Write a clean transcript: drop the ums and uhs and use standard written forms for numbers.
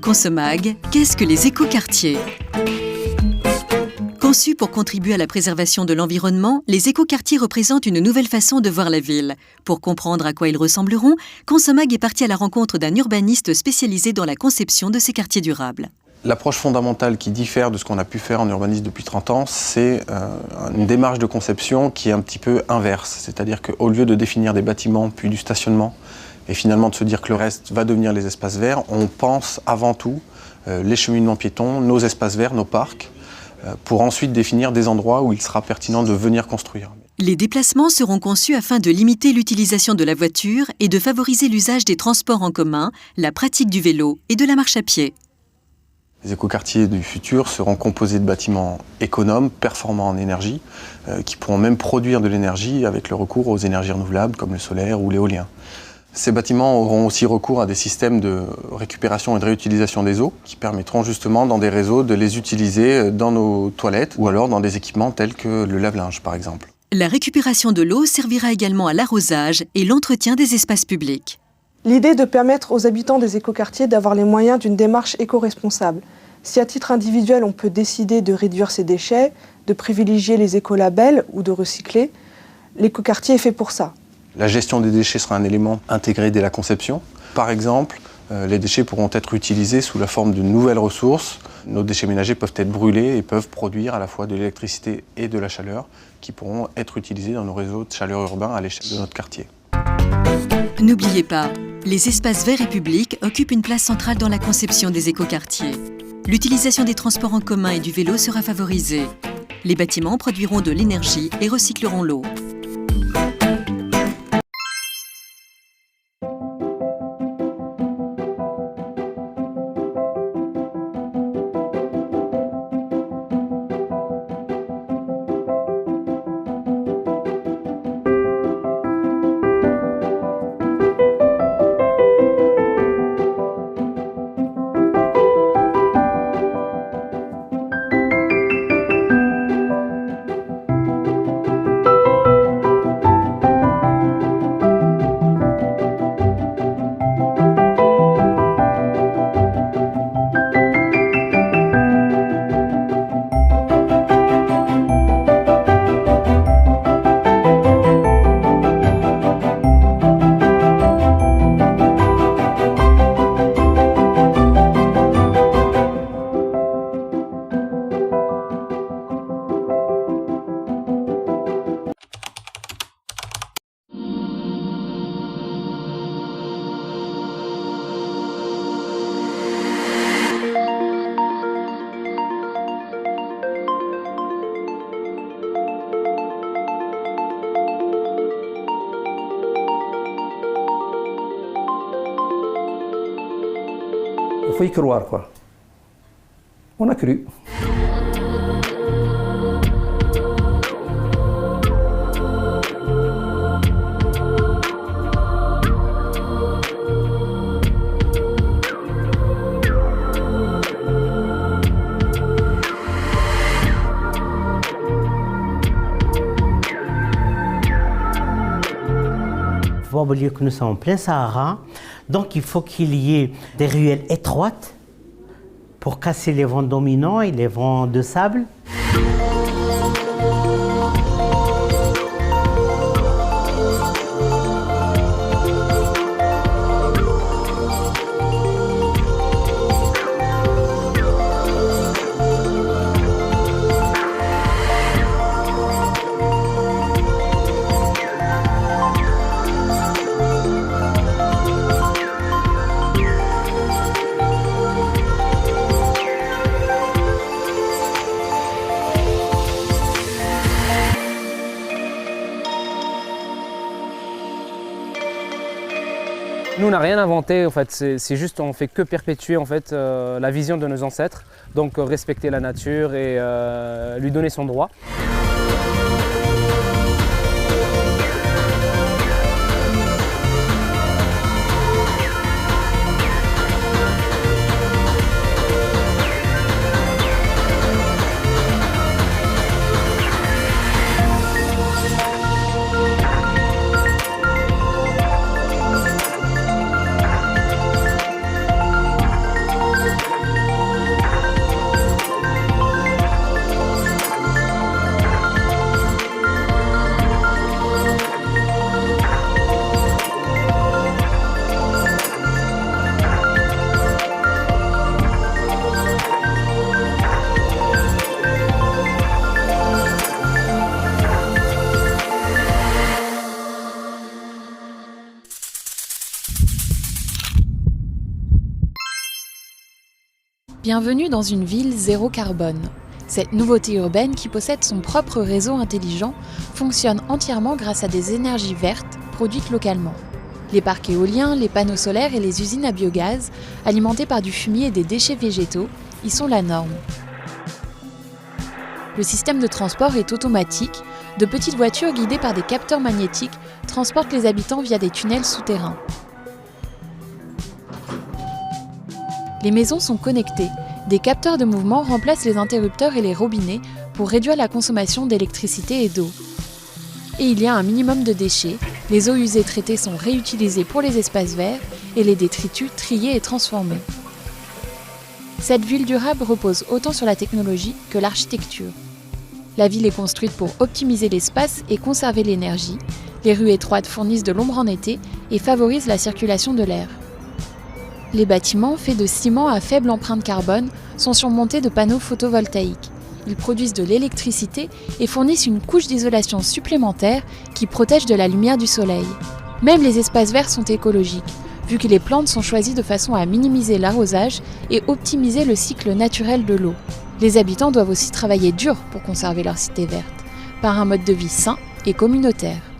Consomag, qu'est-ce que les écoquartiers? Conçus pour contribuer à la préservation de l'environnement, les écoquartiers représentent une nouvelle façon de voir la ville. Pour comprendre à quoi ils ressembleront, Consomag est parti à la rencontre d'un urbaniste spécialisé dans la conception de ces quartiers durables. L'approche fondamentale qui diffère de ce qu'on a pu faire en urbanisme depuis 30 ans, c'est une démarche de conception qui est un petit peu inverse. C'est-à-dire qu'au lieu de définir des bâtiments puis du stationnement, et finalement de se dire que le reste va devenir les espaces verts, on pense avant tout les cheminements piétons, nos espaces verts, nos parcs, pour ensuite définir des endroits où il sera pertinent de venir construire. Les déplacements seront conçus afin de limiter l'utilisation de la voiture et de favoriser l'usage des transports en commun, la pratique du vélo et de la marche à pied. Les écoquartiers du futur seront composés de bâtiments économes, performants en énergie, qui pourront même produire de l'énergie avec le recours aux énergies renouvelables comme le solaire ou l'éolien. Ces bâtiments auront aussi recours à des systèmes de récupération et de réutilisation des eaux qui permettront justement dans des réseaux de les utiliser dans nos toilettes ou alors dans des équipements tels que le lave-linge par exemple. La récupération de l'eau servira également à l'arrosage et l'entretien des espaces publics. L'idée est de permettre aux habitants des écoquartiers d'avoir les moyens d'une démarche éco-responsable. Si à titre individuel on peut décider de réduire ses déchets, de privilégier les écolabels ou de recycler, l'écoquartier est fait pour ça. La gestion des déchets sera un élément intégré dès la conception. Par exemple, les déchets pourront être utilisés sous la forme de nouvelles ressources. Nos déchets ménagers peuvent être brûlés et peuvent produire à la fois de l'électricité et de la chaleur qui pourront être utilisés dans nos réseaux de chaleur urbains à l'échelle de notre quartier. N'oubliez pas, les espaces verts et publics occupent une place centrale dans la conception des écoquartiers. L'utilisation des transports en commun et du vélo sera favorisée. Les bâtiments produiront de l'énergie et recycleront l'eau. Il faut y croire, quoi. On a cru. Il faut oublier que nous sommes en plein Sahara, donc il faut qu'il y ait des ruelles étroites pour casser les vents dominants et les vents de sable. Nous, on n'a rien inventé, en fait. C'est juste, on fait que perpétuer en fait, la vision de nos ancêtres, donc respecter la nature et lui donner son droit. Bienvenue dans une ville zéro carbone. Cette nouveauté urbaine qui possède son propre réseau intelligent fonctionne entièrement grâce à des énergies vertes produites localement. Les parcs éoliens, les panneaux solaires et les usines à biogaz, alimentés par du fumier et des déchets végétaux, y sont la norme. Le système de transport est automatique. De petites voitures guidées par des capteurs magnétiques transportent les habitants via des tunnels souterrains. Les maisons sont connectées. Des capteurs de mouvement remplacent les interrupteurs et les robinets pour réduire la consommation d'électricité et d'eau. Et il y a un minimum de déchets. Les eaux usées traitées sont réutilisées pour les espaces verts et les détritus triés et transformés. Cette ville durable repose autant sur la technologie que l'architecture. La ville est construite pour optimiser l'espace et conserver l'énergie. Les rues étroites fournissent de l'ombre en été et favorisent la circulation de l'air. Les bâtiments, faits de ciment à faible empreinte carbone, sont surmontés de panneaux photovoltaïques. Ils produisent de l'électricité et fournissent une couche d'isolation supplémentaire qui protège de la lumière du soleil. Même les espaces verts sont écologiques, vu que les plantes sont choisies de façon à minimiser l'arrosage et optimiser le cycle naturel de l'eau. Les habitants doivent aussi travailler dur pour conserver leur cité verte, par un mode de vie sain et communautaire.